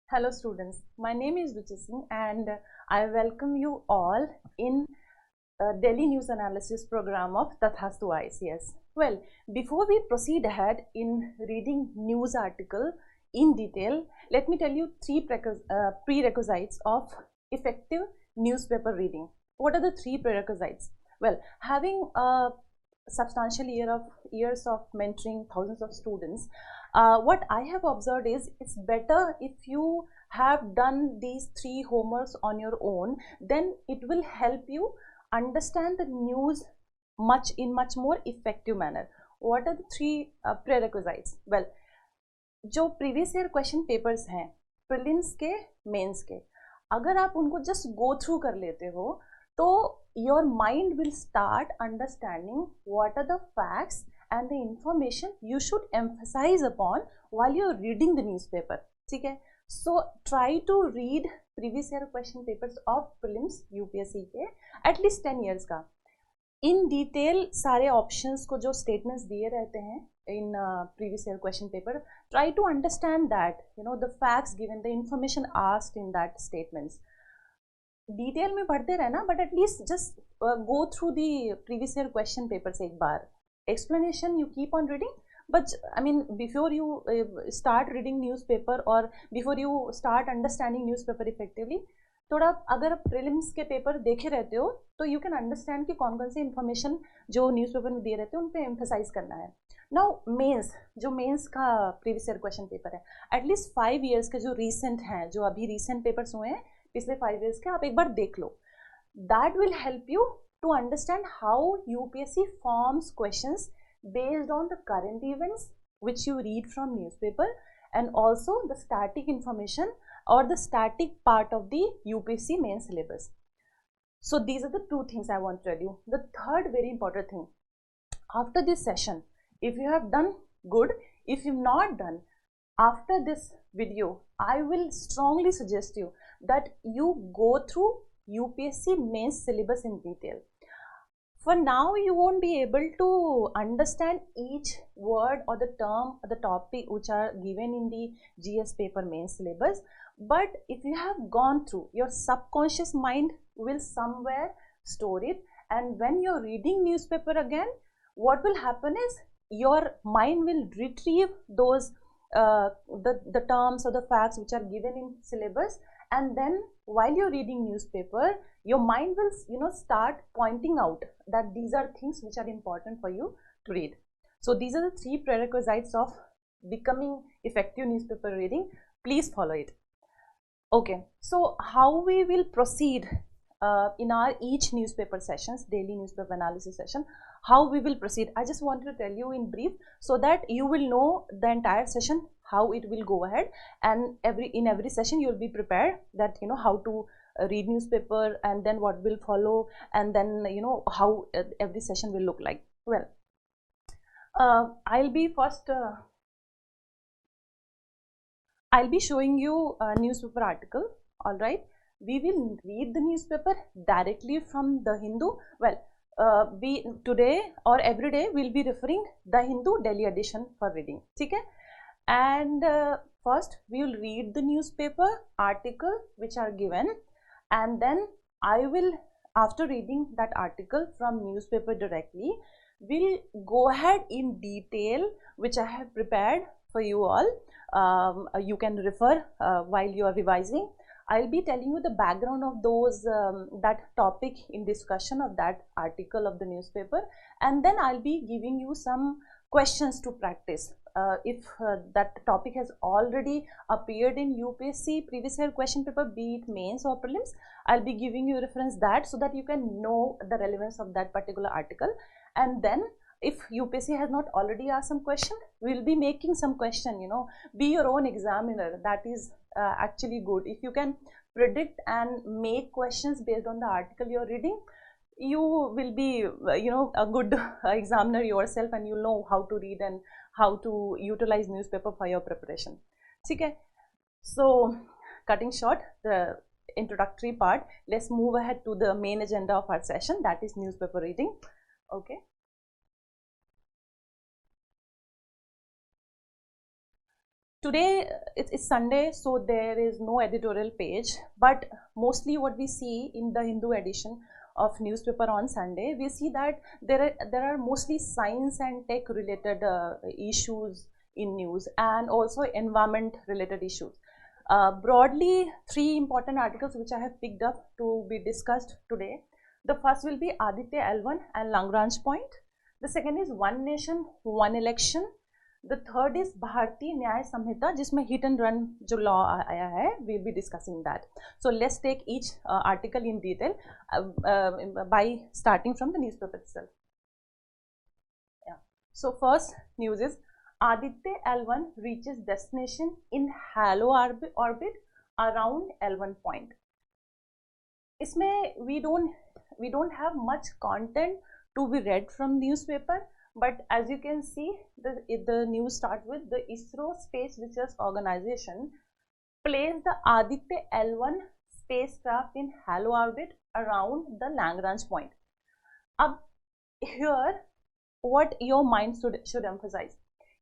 Hello students, my name is Ruchi Singh and I welcome you all in Daily News Analysis program of Tathastu ICS. Well, before we proceed ahead in reading news article in detail, let me tell you three prerequisites of effective newspaper reading. What are the three prerequisites? Well, having a substantial years of mentoring thousands of students, what I have observed is it's better if you have done these three homeworks on your own, then it will help you understand the news much more effective manner. What are the three prerequisites? Well, जो previous year question papers हैं prelims के mains के, अगर आप उनको just go through कर लेते हो तो your mind will start understanding what are the facts and the information you should emphasize upon while you're reading the newspaper. ठीक है, so try to read previous year question papers of prelims UPSC के at least 10 years का in detail सारे options को जो statements दिए रहते हैं in previous year question paper, try to understand that the facts given, the information asked in that statements. Detail में पढ़ते रहना, but at least just go through the previous year question papers एक बार. Explanation you keep on reading, but I mean before you start reading newspaper or before you start understanding newspaper effectively, थोड़ा अगर prelims के paper देखे रहते हो तो you can understand कि कौन कौन से इन्फॉर्मेशन जो न्यूज़पेपर में दिए रहते हैं उन पर एम्फेसाइज करना है. नाउ मेंस, जो मेंस का प्रीवियस ईयर क्वेश्चन पेपर है, एटलीस्ट 5 ईयर्स के जो रीसेंट हैं, जो अभी रीसेंट पेपर्स हुए हैं पिछले 5 ईयर्स के, आप एक बार देख लो. That will help you to understand how UPSC forms questions based on the current events which you read from newspaper and also the static information or the static part of the UPSC main syllabus. So these are the two things I want to tell you. The third very important thing, after this session, if you have done good, if you've not done, after this video, I will strongly suggest you that you go through UPSC mains syllabus in detail. For now, you won't be able to understand each word or the term or the topic which are given in the GS paper main syllabus. But if you have gone through, your subconscious mind will somewhere store it. And when you're reading newspaper again, what will happen is your mind will retrieve those the terms or the facts which are given in syllabus, and then while you're reading newspaper, your mind will start pointing out that these are things which are important for you to read. So these are the three prerequisites of becoming effective newspaper reading. Please follow it. Okay, so how we will proceed in our each newspaper sessions, daily newspaper analysis session, how we will proceed, I just wanted to tell you in brief so that you will know the entire session how it will go ahead, and in every session you will be prepared that how to read newspaper and then what will follow, and then how every session will look like. Well, I'll be showing you a newspaper article. All right, we will read the newspaper directly from the Hindu. Well, we today or every day will be referring the Hindu Delhi edition for reading. Okay, and first we will read the newspaper article which are given, and then I will, after reading that article from newspaper directly, will go ahead in detail which I have prepared for you all. You can refer while you are revising. I'll be telling you the background of those that topic in discussion of that article of the newspaper, and then I'll be giving you some questions to practice. If that topic has already appeared in UPSC previous year question paper, be it mains or prelims, I'll be giving you reference that so that you can know the relevance of that particular article. And then if UPSC has not already asked some question, we'll be making some question, be your own examiner. That is actually good. If you can predict and make questions based on the article you're reading, you will be a good examiner yourself, and you'll know how to read and how to utilize newspaper for your preparation. Okay, so cutting short the introductory part, let's move ahead to the main agenda of our session, that is newspaper reading. Okay, Today it's Sunday, so there is no editorial page, but mostly what we see in the Hindu edition of newspaper on Sunday, we see that there are mostly science and tech related issues in news, and also environment related issues. Broadly, 3 important articles which I have picked up to be discussed today. The first will be Aditya L1 and Lagrange point. The second is One Nation, One Election. The third is Bharati Nyaya Samhita, जिसमें hit and run जो law आया है, we'll be discussing that. So let's take each article in detail by starting from the newspaper itself. Yeah. So first news is Aditya L1 reaches destination in halo orbit around L1 point. इसमें we don't have much content to be read from newspaper. But as you can see, the news starts with the ISRO Space Research Organization placed the Aditya L1 spacecraft in halo orbit around the Lagrange point. Ab here, what your mind should emphasize: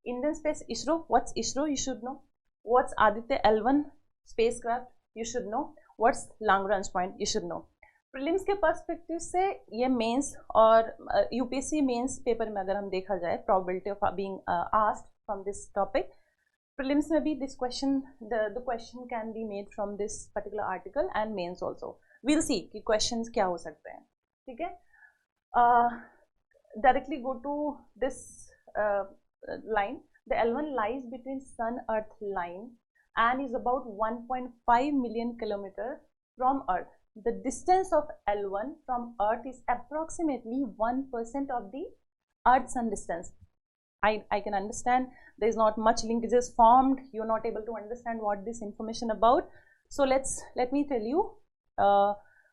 Indian Space ISRO. What's ISRO? You should know. What's Aditya L1 spacecraft? You should know. What's Lagrange point? You should know. Prelims के perspective से ये mains और UPSC mains paper में अगर हम देखा जाए probability of being asked from this topic, prelims में भी this question the question can be made from this particular article and mains also. We'll see कि क्वेश्चंस क्या हो सकते हैं. ठीक है, directly go to this line. The L1 lies between sun earth line and is about 1.5 million kilometer from earth. The distance of L1 from Earth is approximately 1% of the Earth-Sun distance. I can understand there is not much linkages formed. You're not able to understand what this information about. So let me tell you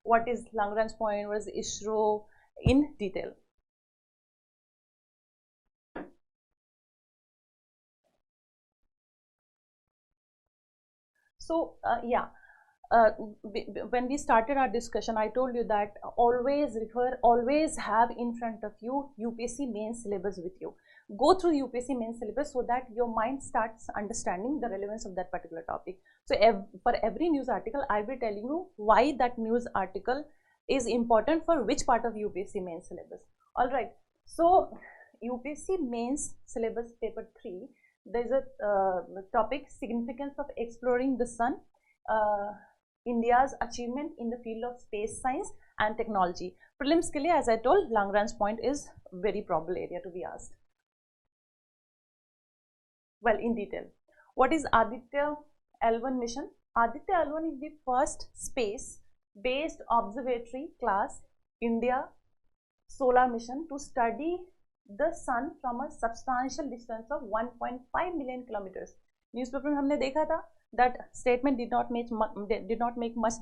what is Lagrange point, what is ISRO in detail. So yeah. When we started our discussion, I told you that always have in front of you UPSC main syllabus with you. Go through UPSC main syllabus so that your mind starts understanding the relevance of that particular topic. So for every news article, I'll be telling you why that news article is important for which part of UPSC main syllabus. All right. So UPSC mains syllabus paper 3, there is a topic, significance of exploring the sun. India's achievement in the field of space science and technology. Prelims ke liye, as I told, Lagrange point is very probable area to be asked. Well, in detail, what is Aditya L1 mission? Aditya L1 is the first space-based observatory class India solar mission to study the sun from a substantial distance of 1.5 million kilometers. Newspaper में हमने देखा था that statement did not make much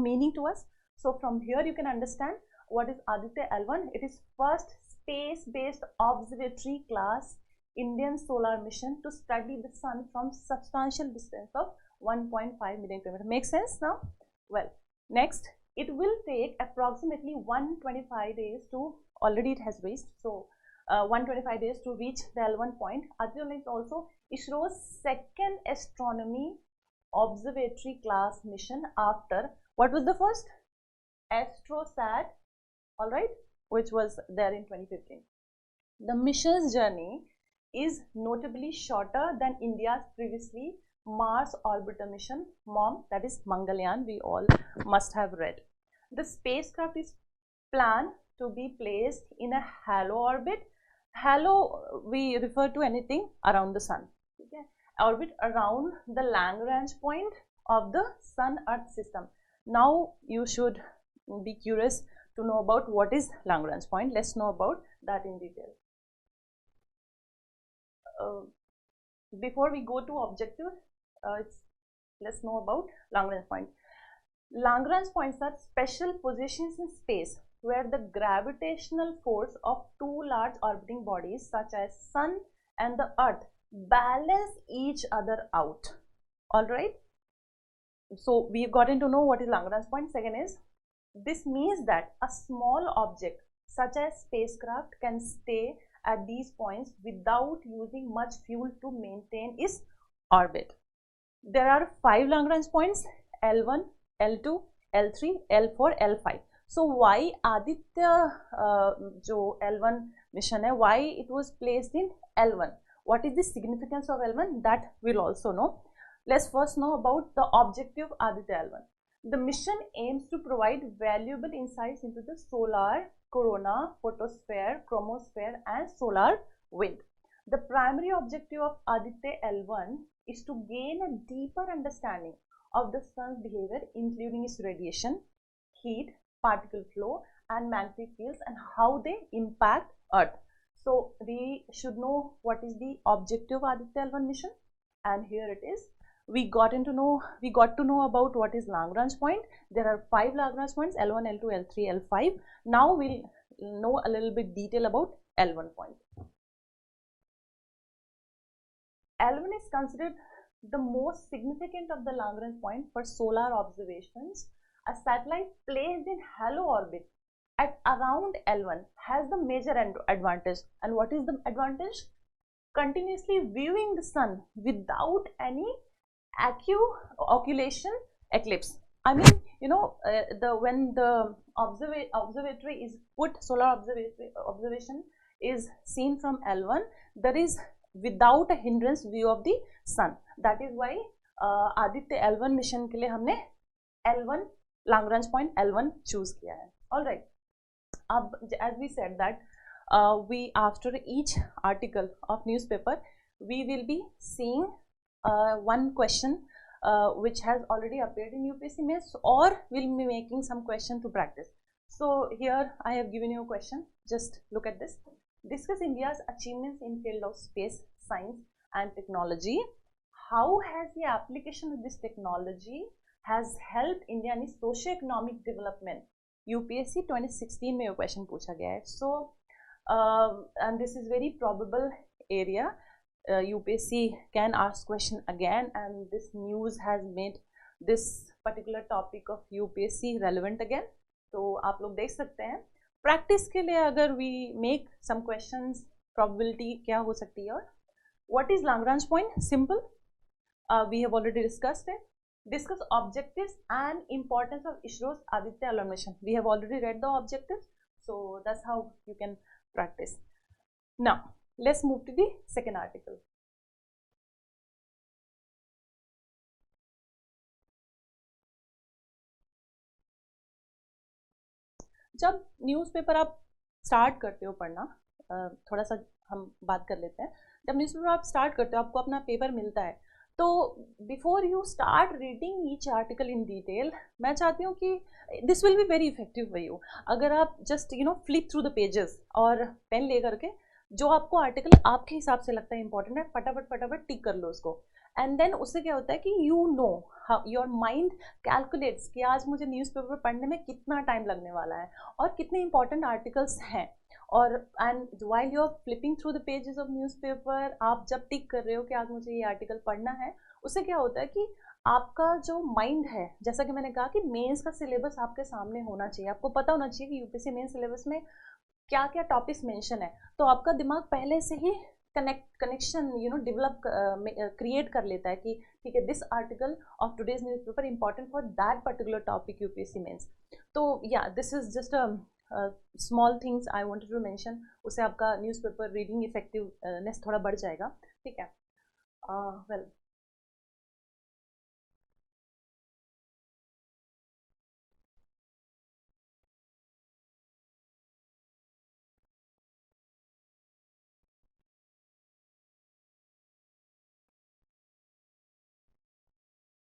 meaning to us. So from here you can understand what is Aditya L1. It is first space-based observatory class Indian solar mission to study the sun from substantial distance of 1.5 million kilometers. Makes sense now? Well, next, it will take approximately 125 days to, already it has reached, so 125 days to reach the L1 point. Aditya is also ISRO's second astronomy observatory class mission after, what was the first? AstroSat, all right, which was there in 2015. The mission's journey is notably shorter than India's previously Mars orbiter mission, MOM, that is Mangalyaan, we all must have read. The spacecraft is planned to be placed in a halo orbit. Halo, we refer to anything around the sun. Okay? Orbit around the Lagrange point of the Sun-Earth system. Now you should be curious to know about what is Lagrange point. Let's know about that in detail. Before we go to objective, let's know about Lagrange point. Lagrange points are special positions in space where the gravitational force of two large orbiting bodies such as Sun and the Earth balance each other out. All right. So we've gotten to know what is Lagrange point. Second is, this means that a small object such as spacecraft can stay at these points without using much fuel to maintain its orbit. There are 5 Lagrange points, L1, L2, L3, L4, L5. So why Aditya जो L1 mission है, why it was placed in L1? What is the significance of L1? That we'll also know. Let's first know about the objective of Aditya L1. The mission aims to provide valuable insights into the solar corona, photosphere, chromosphere, and solar wind. The primary objective of Aditya L1 is to gain a deeper understanding of the sun's behavior, including its radiation, heat, particle flow, and magnetic fields, and how they impact Earth. So we should know what is the objective of Aditya L1 mission, and here it is. We got to know about what is Lagrange point. There are 5 Lagrange points, L1, L2, L3, L5. Now we'll know a little bit detail about L1 point. L1 is considered the most significant of the Lagrange point for solar observations. A satellite placed in halo orbit at around L1 has the major advantage. And what is the advantage? Continuously viewing the sun without any occultation eclipse. I mean, you know, when the observatory is put, solar observation is seen from L1, there is without a hindrance view of the sun. That is why Aditya L1 mission के लिए हमने L1 Lagrange point L1 choose किया है. All right. अब as we said that we after each article of newspaper we will be seeing one question which has already appeared in UPSC mains, or we'll be making some question to practice. So here I have given you a question. Just look at this. Discuss India's achievements in field of space science and technology. How has the application of this technology has helped India in its socio-economic development? UPSC 2016 में ये question पूछा गया है. So and this is very probable area. UPSC can ask question again, and this news has made this particular topic of UPSC relevant again. तो आप लोग देख सकते हैं. प्रैक्टिस के लिए अगर we make some questions, probability क्या हो सकती है. और what is Lagrange point? Simple. We have already discussed it. Discuss objectives and importance of ISRO's Aditya L1 mission. We have already read the objectives, so that's how you can practice. Now let's move to the second article. जब newspaper आप start करते हो पढ़ना, थोड़ा सा हम बात कर लेते हैं. जब न्यूज़पेपर आप स्टार्ट करते हो, आपको अपना पेपर मिलता है, तो before you start reading each article in detail, मैं चाहती हूँ कि this will be very effective for you. अगर आप just flip through the pages और पेन ले करके जो आपको आर्टिकल आपके हिसाब से लगता है इंपॉर्टेंट है, फटाफट टिक कर लो उसको. एंड देन उससे क्या होता है कि you know your mind calculates कि आज मुझे न्यूज़पेपर पढ़ने में कितना टाइम लगने वाला है और कितने इंपॉर्टेंट आर्टिकल्स हैं. और and while you are flipping through the pages of newspaper, आप जब टिक कर रहे हो कि आज मुझे ये आर्टिकल पढ़ना है, उससे क्या होता है कि आपका जो माइंड है, जैसा कि मैंने कहा कि मेंस का सिलेबस आपके सामने होना चाहिए. आपको पता होना चाहिए कि यूपीएससी मेंस सिलेबस में क्या क्या टॉपिक्स मेंशन है. तो आपका दिमाग पहले से ही कनेक्शन डेवलप क्रिएट कर लेता है कि ठीक है, this article of today's newspaper important for that particular topic UPSC mains. तो या this is just a small things I wanted to mention. उससे आपका न्यूज़पेपर रीडिंग इफेक्टिवनेस थोड़ा बढ़ जाएगा. ठीक है. वेल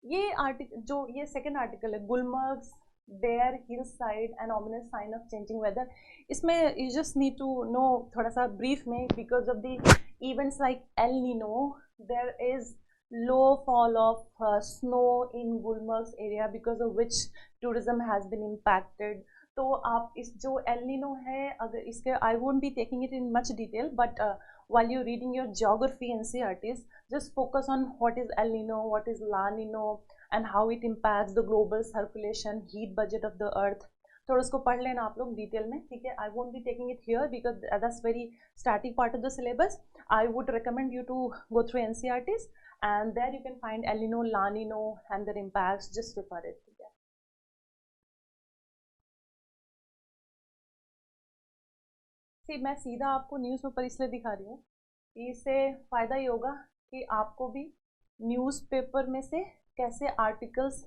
ये आर्टिकल जो ये सेकेंड आर्टिकल है, Gulmarg there hillside an ominous sign of changing weather, इसमें you just need to know थोड़ा सा ब्रीफ में, because of the events like El Nino there is low fall of snow in Gulmarg area because of which tourism has been impacted. तो आप इस जो El Nino है, अगर इसके I won't be taking it in much detail, but while you're reading your geography NCERTs, just focus on what is El Nino, what is La Nino, and how it impacts the global circulation, heat budget of the earth. थोड़ा उसको पढ़ लेना आप लोग detail में. ठीक है. I won't be taking it here because that's very static part of the syllabus. I would recommend you to go through NCERTs and there you can find El Nino, La Nino and their impacts. Just refer it. मैं सीधा आपको newspaper इसलिए दिखा रही हूँ कि इससे फ़ायदा ये होगा कि आपको भी न्यूज़पेपर में से कैसे आर्टिकल्स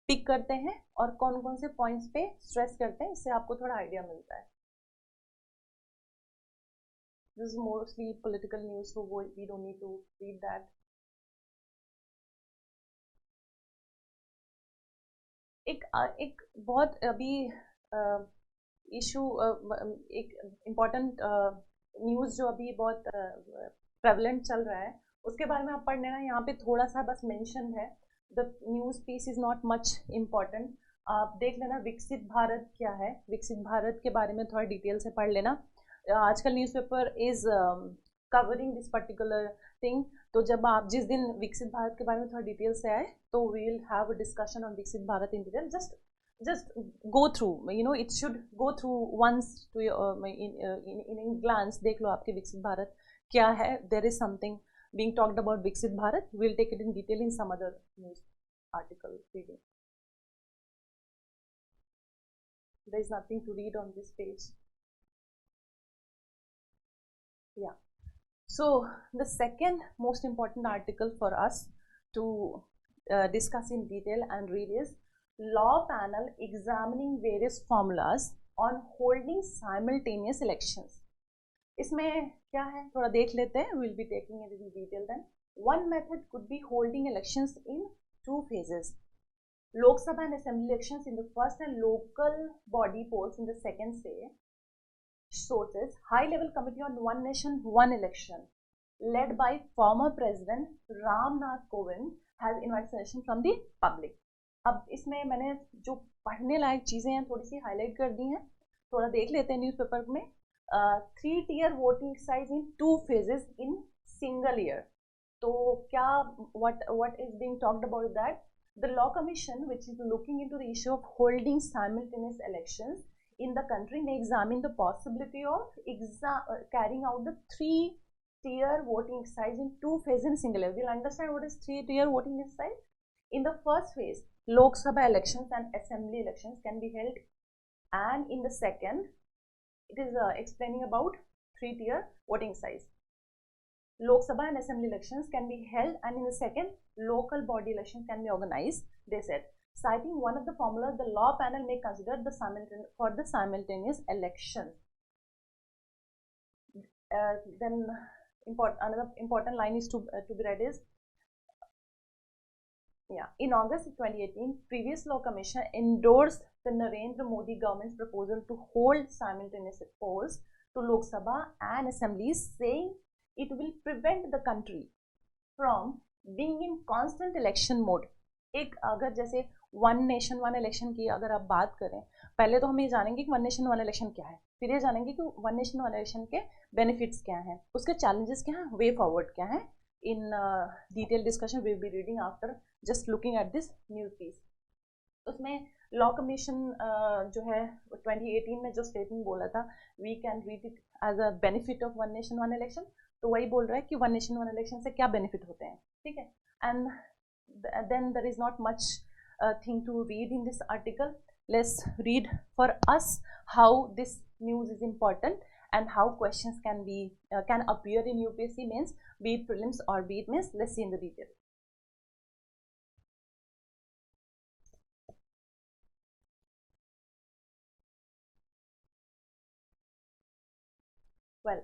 पिक करते हैं और कौन कौन से पॉइंट्स पे स्ट्रेस करते हैं, इससे आपको थोड़ा आइडिया मिलता है. This is mostly political news, so we don't need to read that. एक बहुत अभी इशू, एक इम्पॉर्टेंट न्यूज़ जो अभी बहुत प्रेवलेंट चल रहा है, उसके बारे में आप पढ़ लेना. यहाँ पे थोड़ा सा बस मेंशन है. The news piece is not much important. आप देख लेना विकसित भारत क्या है, विकसित भारत के बारे में थोड़ा डिटेल से पढ़ लेना. आजकल newspaper is covering this particular thing. तो जब आप जिस दिन विकसित भारत के बारे में थोड़ा डिटेल से आए तो we will have a discussion on Viksit Bharat in detail. just go through, it should go through once to in glance. देख लो आपके विकसित भारत क्या है. there is something being talked about विकसित Bharat. we'll take it in detail in some other news article reading. there is nothing to read on this page. Yeah, so the second most important article for us to discuss in detail and read is Law Panel examining various formulas on holding simultaneous elections. इसमें क्या है थोड़ा देख लेते हैं. we'll be taking it in detail then. One method could be holding elections in two phases. Lok Sabha and Assembly elections in the first and local body polls in the second say. Sources: High Level Committee on One Nation, One Election, led by former President Ram Nath Kovind, has invited suggestions from the public. अब इसमें मैंने जो पढ़ने लायक चीज़ें हैं थोड़ी सी highlight कर दी हैं. थोड़ा देख लेते हैं न्यूज़पेपर में. 3-tier voting exercise in 2 phases in single year. तो क्या what is being talked about that? The Law Commission, which is looking into the issue of holding simultaneous elections in the country, may examine the possibility of carrying out the 3-tier voting exercise in 2 phases in single year. We'll understand what is 3-tier voting exercise. In the first phase, Lok Sabha elections and Assembly elections can be held, and in the second, it is explaining about 3-tier voting size. Lok Sabha and Assembly elections can be held, and in the second, local body elections can be organized. They said, citing one of the formulas, the law panel may consider the simultaneous election. Then another important line is to be read is. Yeah, in August 2018, previous Law Commission endorsed the Narendra Modi government's proposal to hold simultaneous polls to Lok Sabha and assemblies, saying it will prevent the country from being in constant election mode. एक अगर जैसे one nation one election की अगर आप बात करें, पहले तो हम ये जानेंगे कि वन नेशन वन इलेक्शन क्या है, फिर ये जानेंगे कि वन नेशन वन इलेक्शन के बेनिफिट्स क्या हैं, उसके चैलेंजेस क्या हैं, वे फॉरवर्ड क्या हैं. In detailed discussion we will be reading after just looking at this news piece. उसमें लॉ कमीशन जो है 2018 में जो स्टेटमेंट बोला था, we can read it as a benefit of one nation one election. तो वही बोल रहा है कि वन नेशन वन इलेक्शन से क्या बेनिफिट होते हैं. ठीक है. And then there is not much thing to read in this article. Let's read for us how this news is important and how questions can appear in UPSC mains, be it prelims or be it mains. Let's see in the detail. Well,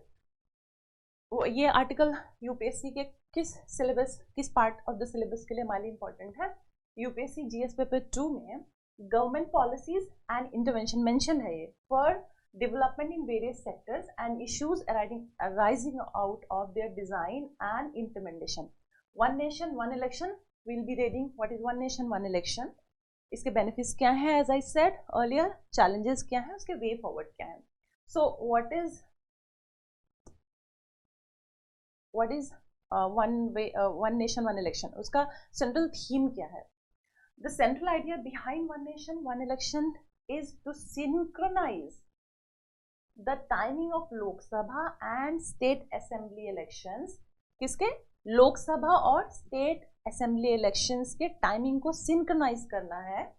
ये article UPSC के किस part of the syllabus के लिए हमारे लिए important है. UPSC GS paper 2 में government policies and intervention mention है ये for development in various sectors and issues arising out of their design and implementation. One nation, one election. We'll be reading what is one nation, one election. इसके benefits क्या हैं, as I said earlier, challenges क्या हैं, उसके way forward क्या हैं. So what is one nation, one election? उसका central theme क्या है? The central idea behind one nation, one election is to synchronize the timing of Lok Sabha and state assembly elections किसके लोकसभा और state assembly elections के timing को synchronise करना है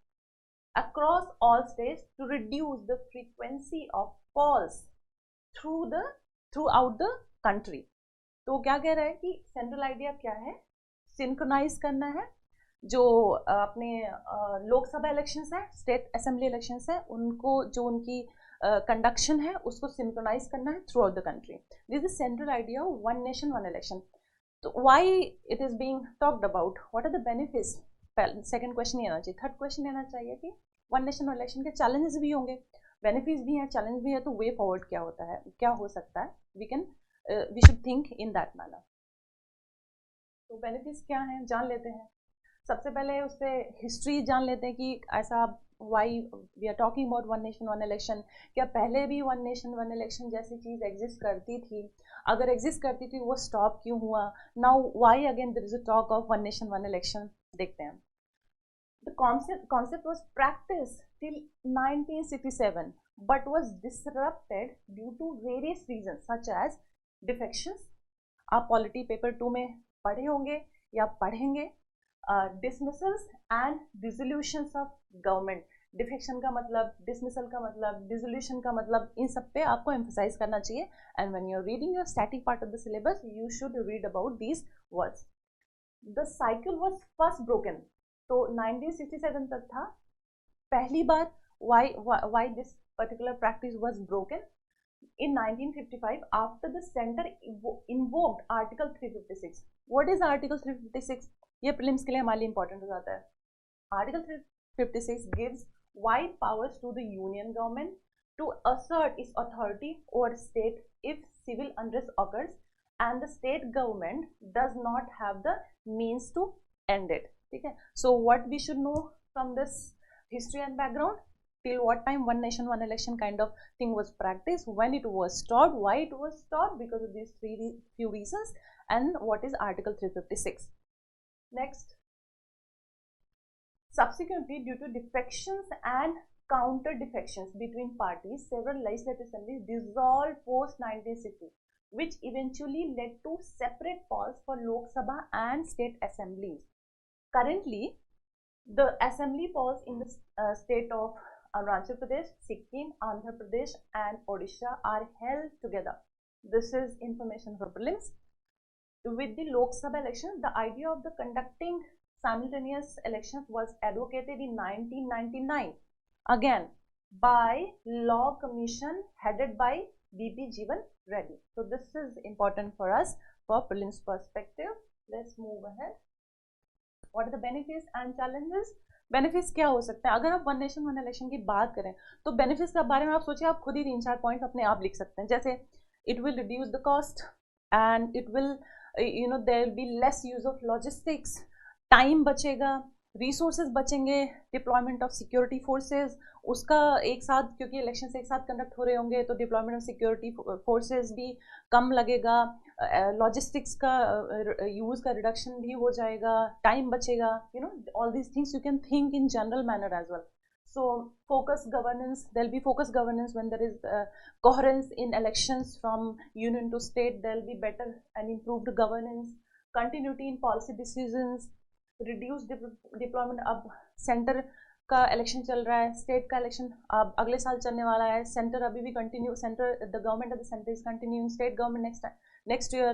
across all states to reduce the frequency of polls throughout the country. तो क्या कह रहा है कि सेंट्रल आइडिया क्या है, सिंक्रोनाइज करना है जो अपने लोकसभा इलेक्शंस है, स्टेट असेंबली इलेक्शंस है, उनको जो उनकी कंडक्शन है उसको सिंक्रोनाइज करना है throughout the country. This is central idea of one nation one election. So why it is being talked about, what are the benefits. Second question ये आना चाहिए. थर्ड क्वेश्चन आना चाहिए कि वन नेशन वन इलेक्शन के challenges भी होंगे, benefits भी हैं, चैलेंज भी है, तो वे फॉरवर्ड क्या होता है, क्या हो सकता है, we should think in that manner. तो बेनिफिट्स क्या हैं जान लेते हैं. सबसे पहले उससे हिस्ट्री जान लेते हैं कि ऐसा why we are talking about one nation one election. क्या पहले भी वन नेशन वन इलेक्शन जैसी चीज़ एग्जिस्ट करती थी, अगर एग्जिस्ट करती थी वो स्टॉप क्यों हुआ, now why again there is a talk of one nation one election. देखते हैं. The concept was practiced till 1967 but was disrupted due to various reasons such as defections. आप पॉलिटी पेपर 2 में पढ़े होंगे या पढ़ेंगे. Dismissals and dissolutions of government. Defection का मतलब, डिसमिसल का मतलब, डिसोल्यूशन का मतलब, इन सब पे आपको एम्फसाइज करना चाहिए. And when you are reading your static part of the syllabus you should read about these words. The cycle was first broken. तो 1967 तक था पहली बार. why this particular practice was broken in 1955 after the center invoked article 356. what is article 356? ये prelims के लिए हमारे लिए important हो जाता है. article 356 gives wide powers to the union government to assert its authority over state if civil unrest occurs and the state government does not have the means to end it. ठीक है. So what we should know from this history and background, till what time one nation one election kind of thing was practiced, when it was stopped, why it was stopped, because of these few reasons, and what is article 356. Next, subsequently due to defections and counter defections between parties, several legislative assemblies dissolved post 1960, which eventually led to separate polls for Lok Sabha and state assemblies. Currently, the assembly polls in the state of Arunachal Pradesh, Sikkim, Andhra Pradesh and Odisha are held together. This is information for prelims. With the Lok Sabha election, the idea of the conducting simultaneous elections was advocated in 1999, again by Law Commission headed by VP Jeevan Reddy. So this is important for us for prelims perspective. Let's move ahead. What are the benefits and challenges? Benefits क्या हो सकते हैं. अगर आप one nation one election की बात करें तो बेनिफिट्स के बारे में आप सोचिए, आप खुद ही 3-4 पॉइंट्स अपने आप लिख सकते हैं. जैसे it will reduce the cost and it will there will be less use of logistics, time बचेगा, रिसोर्सेज बचेंगे, डिप्लॉयमेंट ऑफ सिक्योरिटी फोर्सेज उसका एक साथ, क्योंकि इलेक्शन एक साथ कंडक्ट हो रहे होंगे तो डिप्लॉयमेंट ऑफ सिक्योरिटी फोर्सेज भी कम लगेगा, लॉजिस्टिक्स का यूज़ का रिडक्शन भी हो जाएगा, टाइम बचेगा. All these things you can think in general manner as well. So focus governance, there will be focus governance when there is coherence in elections from union to state. There will be better and improved governance, continuity in policy decisions, reduce deployment. अब centre का election चल रहा है, state का election अब अगले साल चलने वाला है, सेंटर अभी भी continue, centre the government of the centre is continuing, state government next year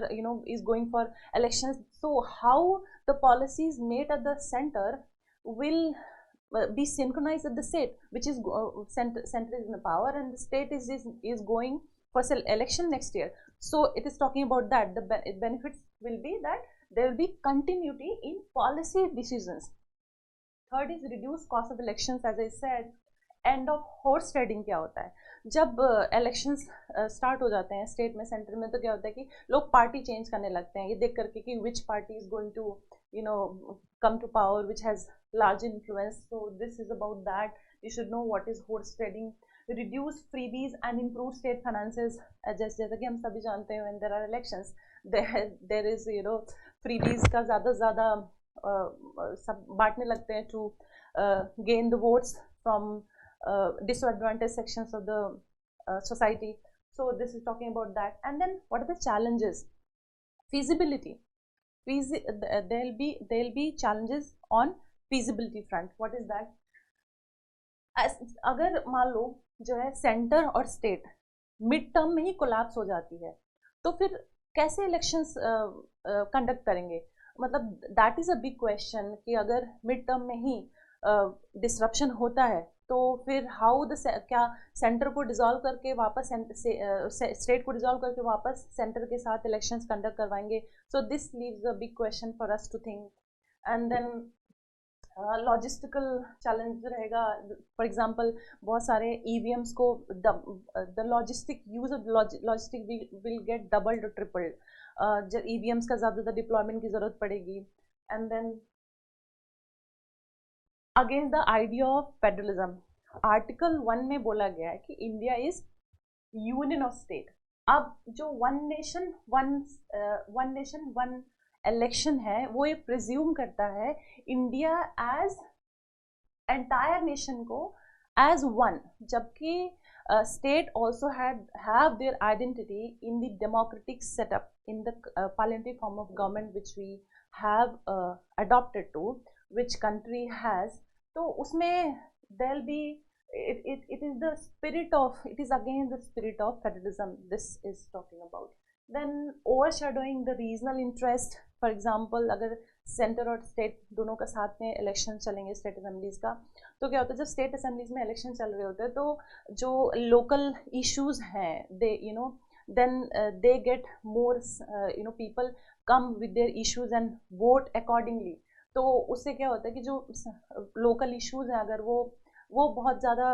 is going for elections. So how the policies made at the center will be synchronized at the state, which is center is in the power and the state is going for election next year. So it is talking about that the benefits will be that there will be continuity in policy decisions. Third is reduce cost of elections. As I said, end of horse trading. क्या होता है जब elections start हो जाते हैं state में, centre में, तो क्या होता है कि लोग पार्टी चेंज करने लगते हैं ये देख करके कि which party is going to come to power, which has large influence. So this is about that. You should know what is horse trading. Reduce freebies and improve state finances. जैसा कि हम सभी जानते हैं, when there are elections, there is freebies का ज़्यादा सब बांटने लगते हैं to gain the votes from disadvantaged sections of the society. So this is talking about that. And then what are the challenges? Feasibility. there'll be challenges on feasibility front. What is that? अगर मान लो जो है centre और state mid term में ही collapse हो जाती है, तो फिर कैसे इलेक्शंस कंडक्ट करेंगे? मतलब that is a big question कि अगर मिड टर्म में ही डिसरप्शन होता है तो फिर हाउ द क्या सेंटर को डिसॉल्व करके वापस स्टेट को डिसॉल्व करके वापस सेंटर के साथ इलेक्शंस कंडक्ट करवाएंगे? So this leaves a big question for us to think. And then logistical challenge रहेगा. फॉर एग्जांपल बहुत सारे ईवीएम्स को the logistic use of logistic will get doubled और ट्रिपल्ड. ईवीएम्स का ज़्यादा डिप्लॉयमेंट की ज़रूरत पड़ेगी. And then against the idea of federalism, article 1 में बोला गया है कि India is union of state. अब जो वन नेशन वन इलेक्शन है वो ये प्रिज्यूम करता है इंडिया एज एंटायर नेशन को एज वन, जबकि state also have their identity in the democratic setup in the parliamentary form of government which we have adopted to, which country has. तो उसमें there'll be it is the spirit of, it is again the spirit of federalism this is talking about. Then overshadowing the regional interest. For example, अगर centre और state दोनों का साथ में election चलेंगे state assemblies का, तो क्या होता है जब स्टेट असेंबलीज में इलेक्शन चल रहे होते हैं तो जो लोकल इश्यूज हैं they then they get more people come with their issues and vote accordingly. तो उससे क्या होता है कि जो लोकल इश्यूज हैं अगर वो बहुत ज़्यादा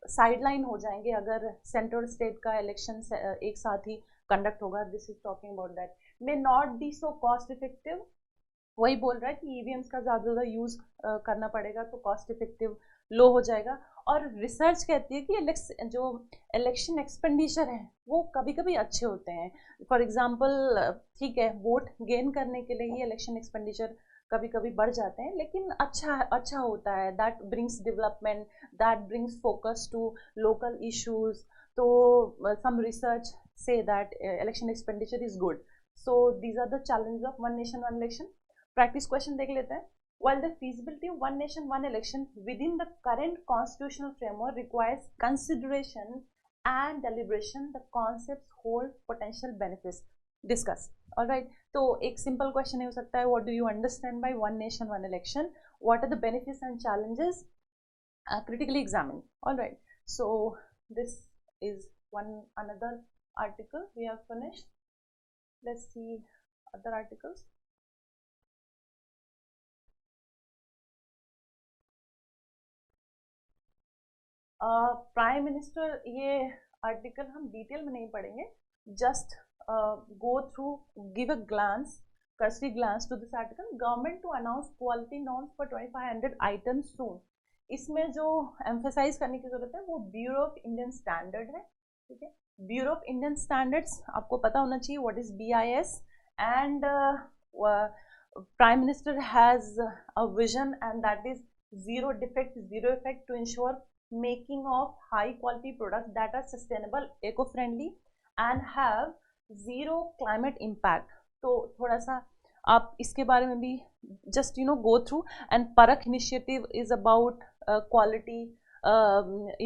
साइडलाइन हो जाएंगे अगर सेंटर और स्टेट का इलेक्शन एक साथ ही कंडक्ट होगा. This is talking about that may not be so cost effective. वही बोल रहा है कि ईवीएम्स का ज़्यादा यूज़ करना पड़ेगा तो कॉस्ट इफेक्टिव लो हो जाएगा. और रिसर्च कहती है कि जो इलेक्शन एक्सपेंडिचर है वो कभी कभी अच्छे होते हैं. फॉर एग्जांपल ठीक है वोट गेन करने के लिए ही इलेक्शन एक्सपेंडिचर कभी कभी बढ़ जाते हैं, लेकिन अच्छा होता है. That brings development, that brings focus to local issues. तो सम रिसर्च से that election expenditure is good. So these are the challenges of one nation one election. Practice question देख लेते हैं. While the feasibility of one nation one election within the current constitutional framework requires consideration and deliberation, the concepts hold potential benefits. Discuss. All right. तो एक simple question हो सकता है, what do you understand by one nation one election? What are the benefits and challenges? Critically examine. All right. So this is another article we have finished. Let's see other articles. Prime minister, ये article हम detail में नहीं पढ़ेंगे, just go through, give a glance, cursory glance to this article. Government to announce quality norms for 2500 items soon. इसमें जो emphasise करने की जरूरत है वो ब्यूरो ऑफ इंडियन स्टैंडर्ड है. ठीक है, ब्यूरो ऑफ इंडियन स्टैंडर्ड्स आपको पता होना चाहिए what is BIS. And prime minister has a vision and that is zero defect zero effect to ensure making of high quality products that are sustainable, eco friendly and have zero climate impact. तो थोड़ा सा आप इसके बारे में भी just go through. and Parakh initiative is about quality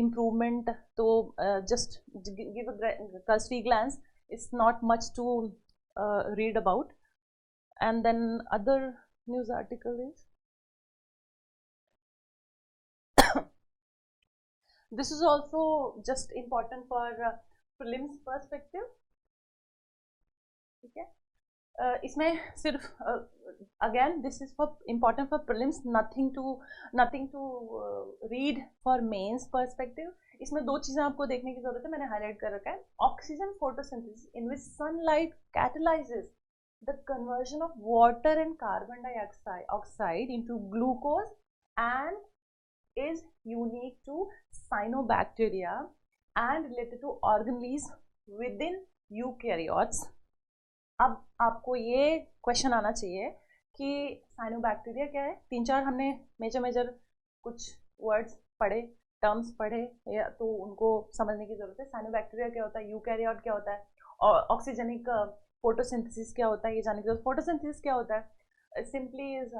improvement. तो just give a cursory glance, it's not much to read about. And then other news article is this is also just important for prelims perspective. ठीक है, इसमें सिर्फ again this is for important for prelims, nothing to read for mains perspective. इसमें दो चीज़ें आपको देखने की जरूरत है, मैंने हाईलाइट कर रखा है. Oxygen photosynthesis in which sunlight catalyzes the conversion of water and carbon dioxide into glucose and is unique to cyanobacteria and related to organelles within eukaryotes. अब आपको ये क्वेश्चन आना चाहिए कि साइनोबैक्टीरिया क्या है. 3-4 हमने मेजर कुछ वर्ड्स पढ़े, टर्म्स पढ़े, या तो उनको समझने की जरूरत है. साइनोबैक्टीरिया क्या होता है, यूकैरियोट क्या होता है, और ऑक्सीजनिक फोटोसिंथेसिस क्या होता है ये जानने के लिए। फोटोसिंथेसिस क्या होता है? Simply is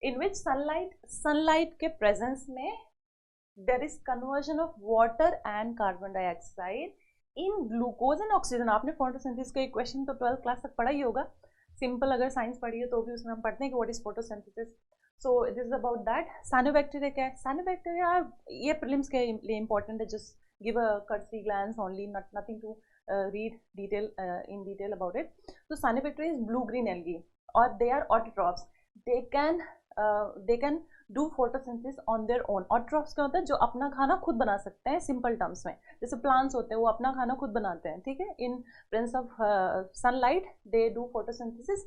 in which sunlight के प्रेजेंस में there is conversion of water and carbon dioxide in glucose and oxygen. आपने फोटोसिंथेसिस का एक क्वेश्चन तो 12th क्लास तक पढ़ा ही होगा, सिंपल अगर साइंस पढ़ी है तो भी उसमें हम पढ़ते हैं कि what is photosynthesis. So this is about that. Cyanobacteria क्या है? साइनोबैक्टीरिया ये प्रीलिम्स के लिए इंपॉर्टेंट है, just give a cursory glance only, nothing to read in detail about it. So cyanobacteria is blue green algae or they are autotrophs. They can do photosynthesis on their own. Autotrophs क्या होता है? जो अपना खाना खुद बना सकते हैं, सिंपल टर्म्स में जैसे प्लांट्स होते हैं वो अपना खाना खुद बनाते हैं, ठीक है, in presence of sunlight they do photosynthesis.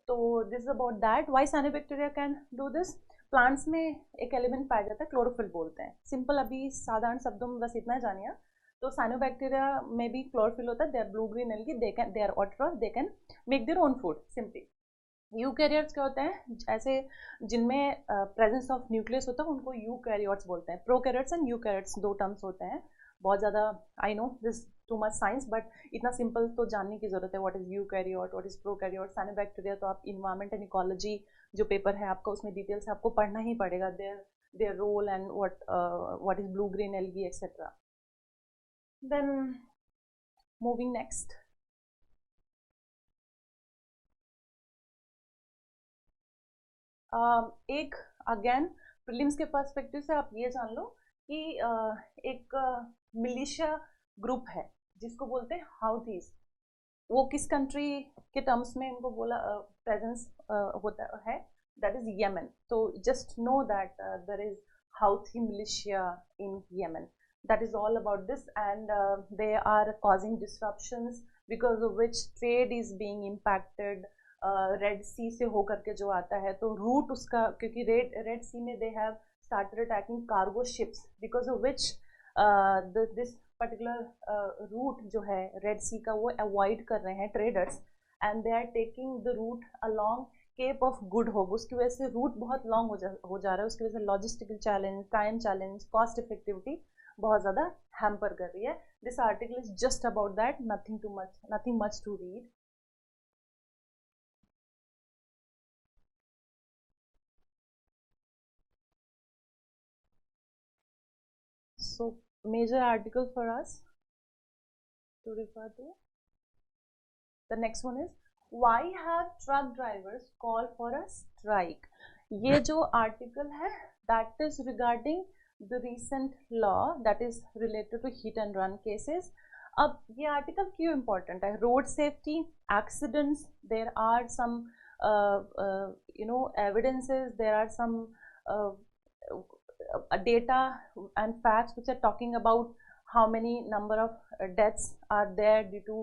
तो this is about that why cyanobacteria can do this. Plants में एक एलिमेंट पाया जाता है, क्लोरोफिल बोलते हैं, सिंपल अभी साधारण शब्दों में बस इतना जानिए। तो साइनोबैक्टीरिया में भी क्लोरोफिल होता है, they are blue green algae, they are autotroph, they can make their own food simply. Eukaryotes क्या होते हैं? ऐसे जिनमें प्रेजेंस ऑफ न्यूक्लियस होता है उनको यूकैरियोट्स बोलते हैं। प्रोकैरियोट्स एंड यूकैरियोट्स दो टर्म्स होते हैं, बहुत ज़्यादा I know this too much science but इतना सिंपल तो जानने की जरूरत है, what is eukaryote, what is prokaryote. Cyanobacteria तो आप इन्वायरमेंट एंड इकोलॉजी जो पेपर है आपका उसमें डिटेल से आपको पढ़ना ही पड़ेगा, their role and what is blue green algae etcetera. Then moving next, एक अगेन प्रीलिम्स के पर्सपेक्टिव से आप ये जान लो कि एक मिलिशिया ग्रुप है जिसको बोलते हैं हाउथीज। वो किस कंट्री के टर्म्स में उनको बोला प्रेजेंस होता है? That is Yemen. तो just know that there is Houthi militia in Yemen. That is all about this, and they are causing disruptions because of which trade is being impacted. Red Sea से होकर के जो आता है तो root उसका, क्योंकि रेड सी में they have started attacking cargo ships because of which this particular route जो है रेड सी का वो अवॉइड कर रहे हैं traders, and they are taking the route along Cape of Good Hope. उसकी वजह से रूट बहुत लॉन्ग हो जा रहा है, उसकी वजह से logistical challenge, time challenge, cost effectivity बहुत ज़्यादा हैम्पर कर रही है। This article is just about that, nothing much to read. So major article for us to refer to. The next one is why have truck drivers called for a strike? ये जो article है that is regarding the recent law that is related to hit and run cases. अब ये article क्यों important है? Road safety, accidents, there are some evidences, there are some data and facts which are talking about how many number of deaths are there due to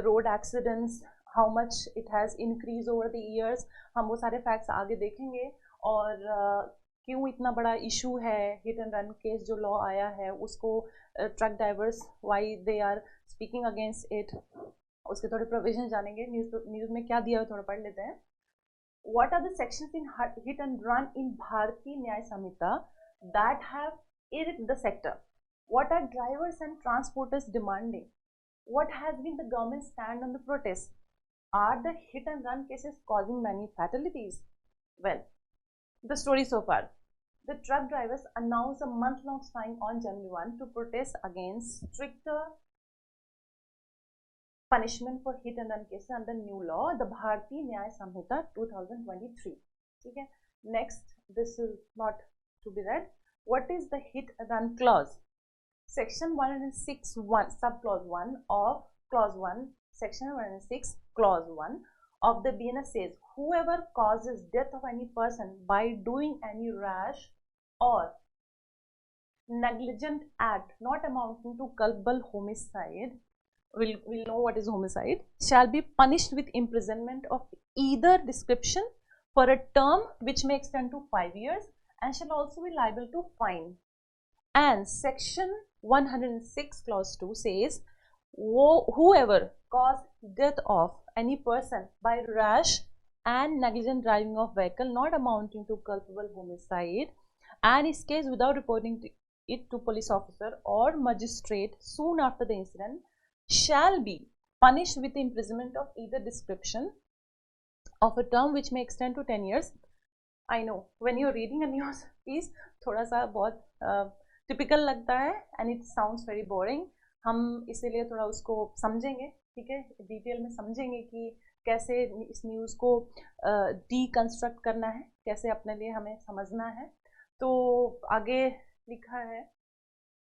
road accidents, how much it has increased over the years. हम वो सारे facts आगे देखेंगे, और क्यों इतना बड़ा issue है हिट एंड रन केस जो लॉ आया है उसको truck drivers why they are speaking against it, उसके थोड़े प्रोविजन जानेंगे। न्यूज में क्या दिया है थोड़ा पढ़ लेते हैं। What are the sections in hit and run in Bharati Nyaya Samhita that have irked the sector? What are drivers and transporters demanding? What has been the government's stand on the protest? Are the hit and run cases causing many fatalities? Well, the story so far. The truck drivers announced a month-long strike on January 1 to protest against stricter punishment for hit and run cases under new law, the Bharati Nyaya Samhita 2023. Okay. Next, this is not to be read. What is the hit and run clause? Section 106(1) subclause 1 of clause 1, section 106 clause 1 of the BNS says whoever causes death of any person by doing any rash or negligent act not amounting to culpable homicide, we'll know what is homicide, shall be punished with imprisonment of either description for a term which may extend to 5 years and shall also be liable to fine. And section 106 clause 2 says whoever caused death of any person by rash and negligent driving of vehicle not amounting to culpable homicide and is case without reporting it to police officer or magistrate soon after the incident shall be punished with imprisonment of either description of a term which may extend to 10 years. I know when you're reading a news piece थोड़ा सा बहुत typical लगता है and it sounds very boring. हम इसीलिए थोड़ा उसको समझेंगे, ठीक है, डिटेल में समझेंगे कि कैसे इस न्यूज़ को डीकंस्ट्रक्ट करना है, कैसे अपने लिए हमें समझना है. तो आगे लिखा है,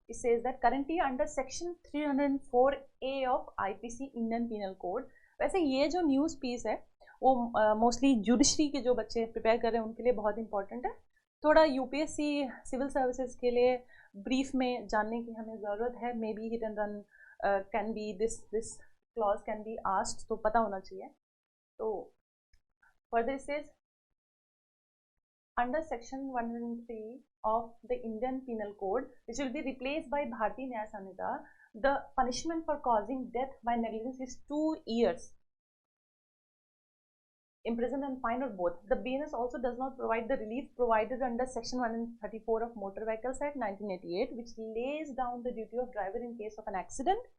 it says that currently under section 304A of IPC Indian Penal Code. वैसे ये जो न्यूज़ पीस है वो मोस्टली जुडिशरी के जो बच्चे प्रिपेयर कर रहे हैं उनके लिए बहुत इंपॉर्टेंट है. थोड़ा यूपीएससी सिविल सर्विसेज के लिए ब्रीफ में जानने की हमें ज़रूरत है. May be hit and run can be this clause can be asked, तो पता होना चाहिए. तो further says under section 103 of the Indian Penal Code, which will be replaced by Bharatiya Nyaya Samhita, the punishment for causing death by negligence is 2 years imprisonment and fine or both. The BNS also does not provide the relief provided under section 134 of Motor Vehicles Act 1988, which lays down the duty of driver in case of an accident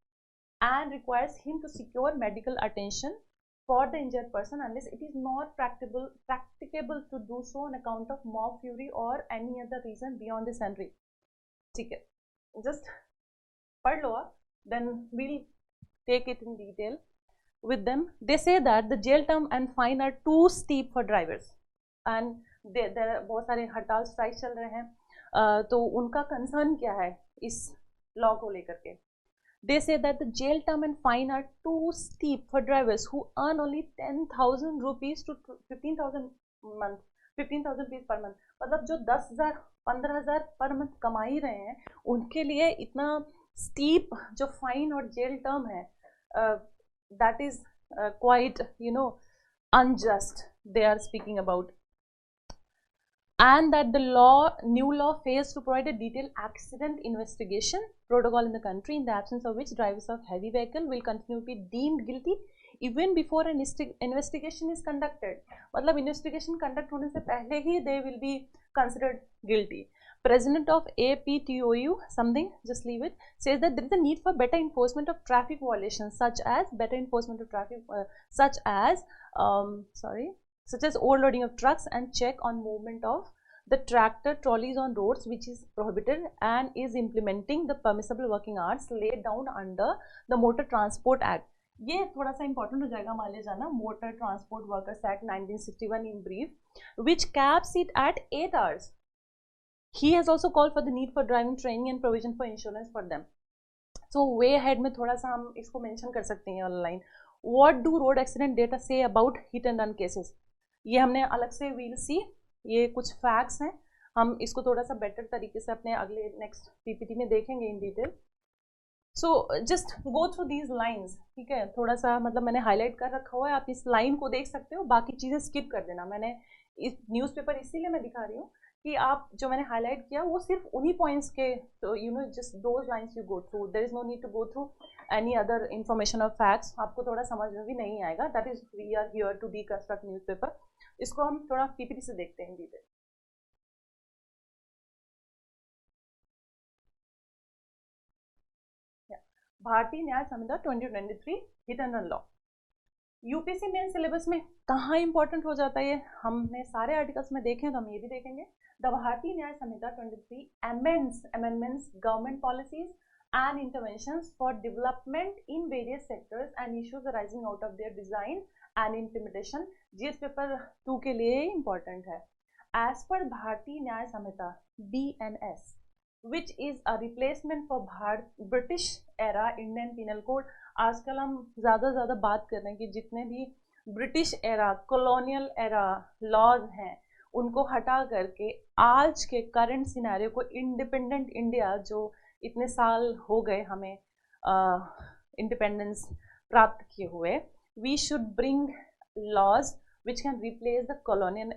and requires him to secure medical attention for the injured person unless it is not practicable to do so on account of mob fury or any other reason beyond the sundry. ठीक है, just पढ़ लो आप, then we'll take it in detail with them. They say that the jail term and fine are too steep for drivers and there बहुत सारे हड़ताल strike चल रहे हैं. तो उनका कंसर्न क्या है इस लॉ को लेकर के? They say that the jail term and fine are too steep for drivers who earn only 10,000 rupees to 15,000 month, 15,000 rupees per month. मतलब जो 10,000 15,000 पर मंथ कमा ही रहे हैं उनके लिए इतना स्टीप जो फाइन और जेल टर्म है, that is quite, you know, unjust they are speaking about. And that the new law fails to provide a detailed accident investigation protocol in the country, in the absence of which drivers of heavy vehicle will continue to be deemed guilty even before an investigation is conducted. मतलब investigation conduct होने से पहले ही they will be considered guilty. President of APTOU, something, just leave it, says that there is a need for better enforcement of traffic violations, such as overloading of trucks and check on movement of the tractor trolleys on roads, which is prohibited, and is implementing the permissible working hours laid down under the Motor Transport Act. ये थोड़ा सा important हो जाएगा, मान ले जाना, motor transport workers act 1961 in brief, which caps it at 8 hours. He has also called for the need for driving training and provision for insurance for them. So way ahead में थोड़ा सा हम इसको मेंशन कर सकते हैं online. What do road accident data say about hit and run cases? ये हमने अलग से we'll see, ये कुछ फैक्ट्स हैं, हम इसको थोड़ा सा बेटर तरीके से अपने अगले नेक्स्ट पीपीटी में देखेंगे in detail. So just go through these lines, ठीक है, थोड़ा सा मतलब मैंने हाईलाइट कर रखा हुआ है, आप इस लाइन को देख सकते हो, बाकी चीज़ें स्किप कर देना. मैंने इस न्यूज़पेपर इसीलिए मैं दिखा रही हूँ कि आप जो मैंने हाईलाइट किया वो सिर्फ उन्हीं पॉइंट्स के, तो you know just those lines you go through, there is no need to go through any other information और फैक्ट्स. आपको थोड़ा समझ में भी नहीं आएगा. That is we are here to deconstruct newspaper. इसको हम थोड़ा पीपीटी से देखते हैं डिटेल. भारतीय न्याय संहिता 2023 hit and run law. UPSC main syllabus में कहाँ इंपॉर्टेंट हो जाता है ये, हमने सारे आर्टिकल्स में देखे हैं तो हम ये भी देखेंगे. द भारतीय न्याय संहिता 23 amendments government policies and interventions for development in various sectors and issues arising out of their design and implementation. GS paper 2 के लिए इंपॉर्टेंट है. एज पर भारतीय न्याय संहिता BNS, which is a replacement for British era Indian Penal Code. आजकल हम ज़्यादा बात कर रहे हैं कि जितने भी British era, colonial era laws हैं उनको हटा करके आज के करंट सिनेरियो को, इंडिपेंडेंट इंडिया जो इतने साल हो गए हमें इंडिपेंडेंस प्राप्त किए हुए, we should bring laws which can replace the colonial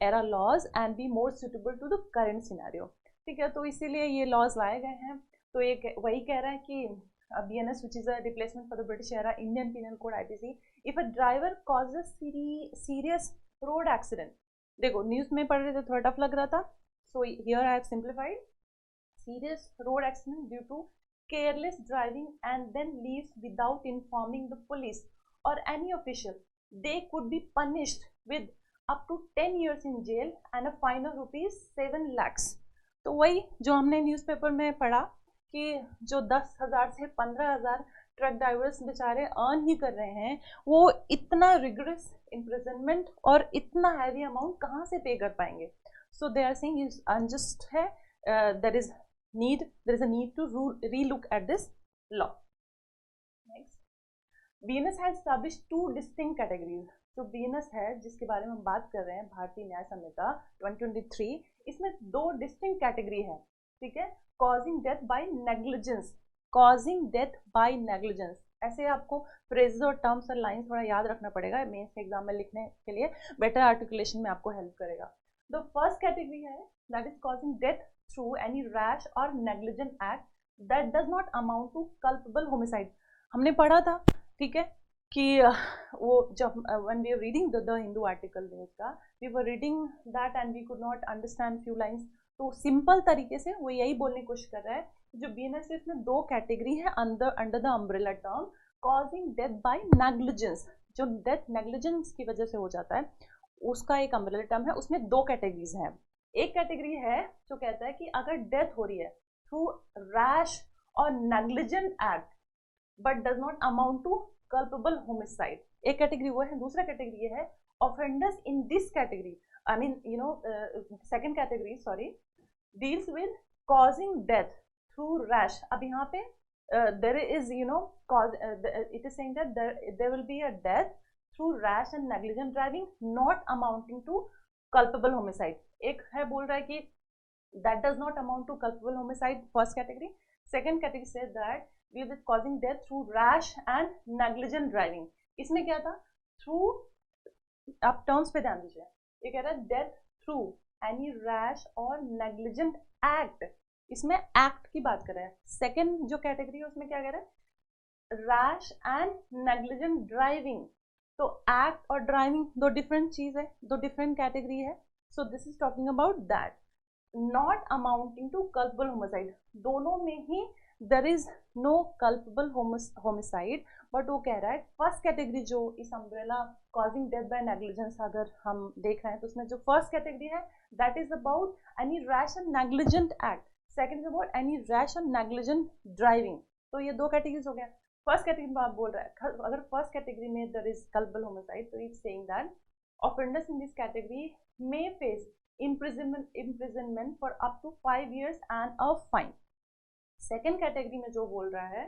era laws and be more suitable to the current scenario. ठीक है, तो इसीलिए ये laws लाए गए हैं. तो एक वही कह रहा है कि BNS which is a replacement for the British era Indian Penal Code IPC, if a driver causes serious road accident. देखो न्यूज़ में पढ़ रहे थे, थोड़ा टफ लग रहा था, So here I have simplified. Serious road accident due to careless driving and then leaves without informing the police or any official. They could be punished with up to 10 years in jail and a fine of ₹7 lakhs. तो वही जो हमने newspaper में पढ़ा कि जो 10,000 से 15,000 truck drivers बेचारे अर्न ही कर रहे हैं, वो इतना रिगरस इम्प्रिजनमेंट और इतना हैवी अमाउंट कहाँ से पे कर पाएंगे. So they are saying is unjust है. there is a need to relook at this law. Next, BNS has established 2 distinct categories. तो BNS है जिसके बारे में हम बात कर रहे हैं, भारतीय न्याय संहिता 2023, इसमें 2 डिस्टिंक्ट कैटेगरी है. ठीक है, causing death by negligence, causing death by negligence. ऐसे आपको फ्रेजेस और टर्म्स और लाइंस थोड़ा याद रखना पड़ेगा मेंस के एग्जाम में लिखने के लिए, बेटर आर्टिकुलेशन में आपको हेल्प करेगा. द फर्स्ट कैटेगरी है that is causing death through any rash or negligent act that does not amount to culpable homicide. हमने पढ़ा था, ठीक है, कि वो जब when we were reading the Hindu article news का, we were reading that and we could not understand few lines. तो सिंपल तरीके से वो यही बोलने की कोशिश कर रहा है, जो BNS में 2 कैटेगरी है under the umbrella term causing death by negligence. जो डेथ नेग्लिजेंस की वजह से हो जाता है उसका एक अम्ब्रेला टर्म है. उसमें 2 कैटेगरीज हैं. एक कैटेगरी है जो कहता है कि अगर डेथ हो रही है थ्रू रैश और negligent act but does not amount to culpable homicide. एक कैटेगरी वो है. दूसरा कैटेगरी है offenders in this category, I mean you know second category sorry deals with causing death through rash. अब यहाँ पे there is you know cause it is saying that there will be a death through rash and negligent driving not amounting to culpable homicide. एक है बोल रहा है कि that does not amount to culpable homicide, first category. Second category says that we are causing death through rash and negligent driving. इसमें क्या था? through, आप टर्म्स पे ध्यान दीजिए. ये कह रहा है death through any rash or negligent act. इसमें एक्ट की बात कर रहा है. सेकेंड जो कैटेगरी है उसमें क्या कह रहा है? rash and negligent driving. तो एक्ट और ड्राइविंग 2 डिफरेंट चीज है, 2 डिफरेंट कैटेगरी है. So this is talking about that, not amounting to culpable homicide. दोनों में ही there is no culpable homicide, but वो कह रहा है फर्स्ट कैटेगरी जो इस umbrella causing death by negligence अगर हम देख रहे हैं तो उसमें जो फर्स्ट कैटेगरी है that is about any rash and negligent act. Second is about any rash and negligent driving. तो ये 2 कैटेगरीज हो गया. फर्स्ट कैटेगरी में आप बोल रहा है अगर फर्स्ट कैटेगरी में there is culpable homicide, तो it's saying that offenders in this category may face imprisonment for up to 5 years and a fine. Second category में जो बोल रहा है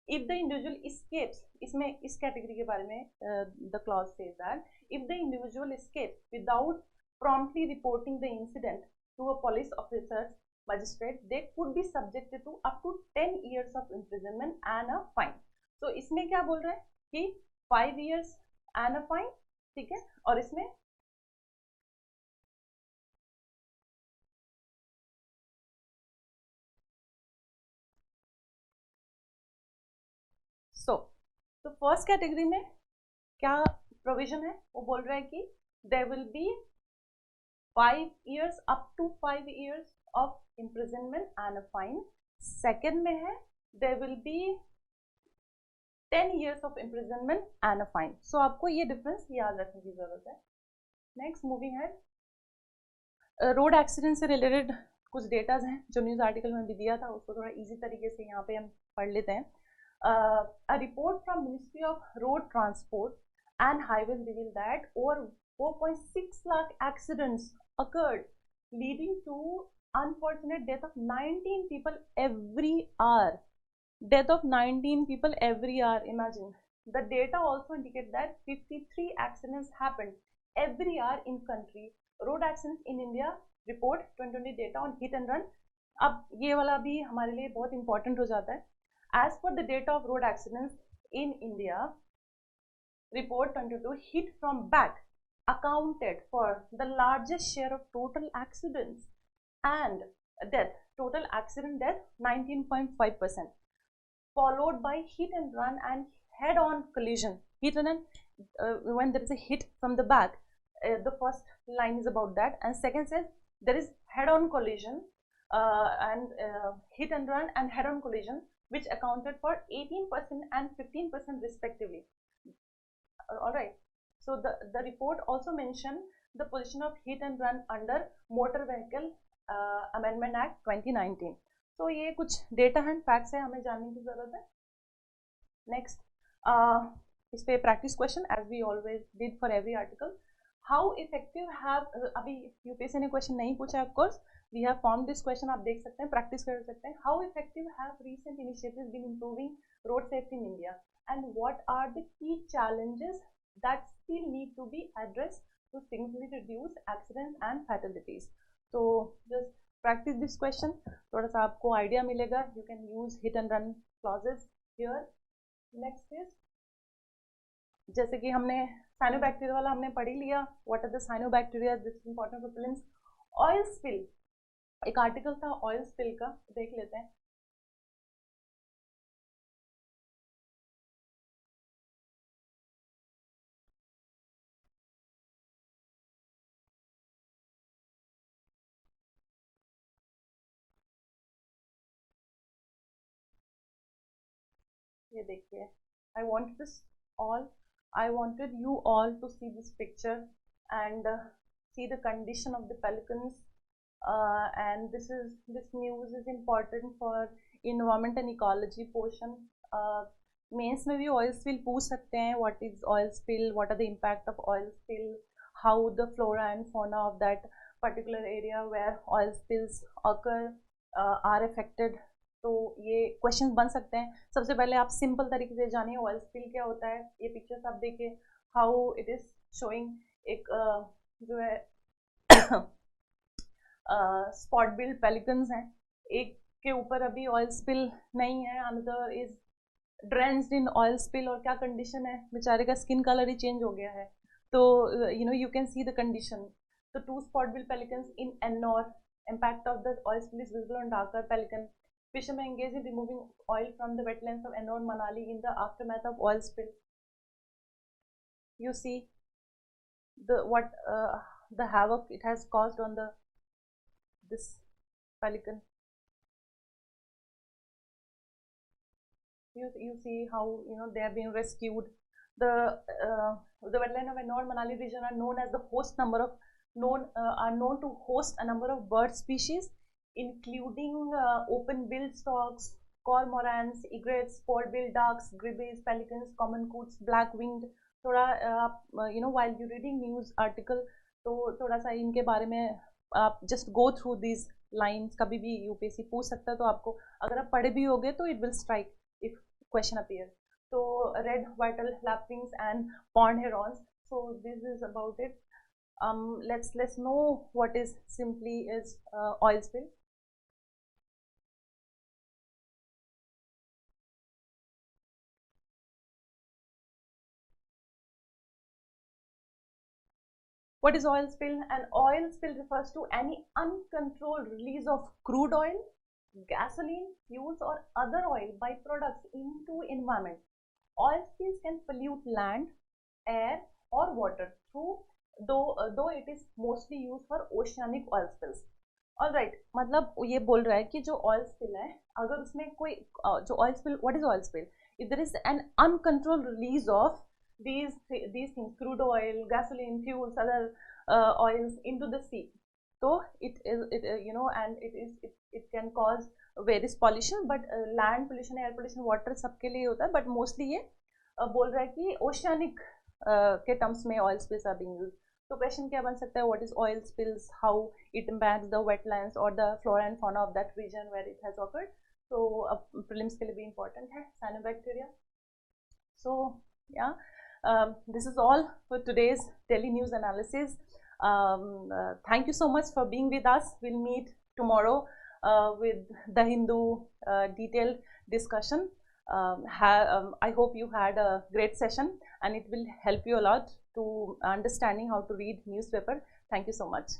if the individual escapes, इसमें इस कैटेगरी के बारे में the clause says that if the individual escapes without promptly reporting the incident to a police officer magistrate, they could be subjected to up to 10 years of imprisonment and a fine. तो इसमें क्या बोल रहा है कि 5 years and a fine, ठीक है, और इसमें तो फर्स्ट कैटेगरी में क्या प्रोविजन है? वो बोल रहा है कि there will be 5 years up to 5 years of imprisonment and a fine. Second में है there will be 10 years of imprisonment and a fine. So आपको ये डिफरेंस याद रखने की जरूरत है. नेक्स्ट मूविंग है, रोड एक्सीडेंट से रिलेटेड कुछ डेटाज हैं जो न्यूज़ आर्टिकल में भी दिया था, उसको थोड़ा इजी तरीके से यहाँ पे हम पढ़ लेते हैं. A report from Ministry of Road Transport and Highways revealed that over 4.6 lakh accidents occurred, leading to unfortunate death of 19 people every hour. Death of 19 people every hour. Imagine. The data also indicate that 53 accidents happened every hour in country. Road accidents in India report 2020 data on hit and run. अब ये वाला भी हमारे लिए बहुत important हो जाता है. As per the data of road accidents in India, report 2022 hit from back accounted for the largest share of total accidents and death. Total accident death 19.5%, followed by hit and run and head-on collision. Hit and run when there is a hit from the back, The first line is about that, and second says there is head-on collision and hit and run and head-on collision, which accounted for 18% and 15% respectively. All right. So the report also mentioned the position of hit and run under Motor Vehicle Amendment Act 2019. तो ये कुछ data and facts है, हमें जानने की जरूरत है. Next इस पे practice question as we always did for every article. How effective have, अभी यूपीएससी ने क्वेश्चन नहीं पूछा of course, we have form this question, आप देख सकते हैं, प्रैक्टिस कर सकते हैं. How effective have recent initiatives been improving road safety in India and what are the key challenges that still need to be addressed to significantly reduce accidents and fatalities. तो just practice this question, थोड़ा सा आपको idea मिलेगा. You can use hit and run clauses here. Next is, जैसे कि हमने cyanobacteria वाला हमने पढ़ लिया. What are the cyanobacteria, this is important for prelims. Oil spill, एक आर्टिकल था ऑयल स्पिल का, देख लेते हैं. ये देखिए, I wanted you all to see this picture and see the condition of the pelicans, and this news is important for environment and ecology portion. Mains में भी oil spill पूछ सकते हैं. What is oil spill? What are the impact of oil spill? How the flora and fauna of that particular area where oil spills occur are affected. तो ये question बन सकते हैं. सबसे पहले आप सिंपल तरीके से जानिए ऑयल स्पिल क्या होता है. ये पिक्चर्स आप देखिए, हाउ इट इज शोइंग. एक जो है स्पॉट बिल्ड पेलिकन्स हैं, एक के ऊपर अभी ऑयल स्पिल नहीं है, another is drenched in oil spill. और क्या कंडीशन है, बेचारे का स्किन कलर ही चेंज हो गया है. तो you can see the condition. The 2 spot bill pelicans in Ennore, impact of the oil spill is visible on darker pelican. Fishermen engaged in removing oil from the wetlands of Ennore, Manali in the aftermath of oil spill. You see the havoc it has caused on this pelican. You see how they have been rescued. The wetland of Ennore, Manali region are known as the are known to host a number of bird species, including open-billed storks, cormorants, egrets, spot-billed ducks, grebes, pelicans, common coots, black-winged. थोड़ा आप while you reading news article, तो थोड़ा सा इनके बारे में आप just go through these lines. कभी भी यूपीएससी पूछ सकता है, तो आपको अगर आप पढ़े भी होगे तो it will strike if question appear. So red white lapwings and pond herons. So this is about it. Let's know what is simply is oil spill. What is oil spill? An oil spill refers to any uncontrolled release of crude oil, gasoline, fuels or other oil byproducts into environment. Oil spills can pollute land, air or water through though it is mostly used for oceanic oil spills. All right, मतलब ये बोल रहा है कि जो oil spill है, अगर उसमें कोई जो oil spill, what is oil spill? If there is an uncontrolled release of these things, crude oil, gasoline, fuels, other oils into the sea, so it can cause various pollution, but land pollution, air pollution, water सबके लिए होता है, but mostly ये बोल रहा है कि oceanic के terms में oil spills are being used. तो क्वेश्चन क्या बन सकता है, what is oil spills, how it impacts the wetlands or the flora and fauna of that region where it has occurred. So prelims के लिए भी important है cyanobacteria. So yeah, this is all for today's Delhi news analysis. Thank you so much for being with us. We'll meet tomorrow with the Hindu detailed discussion. I hope you had a great session and it will help you a lot to understanding how to read newspaper. Thank you so much.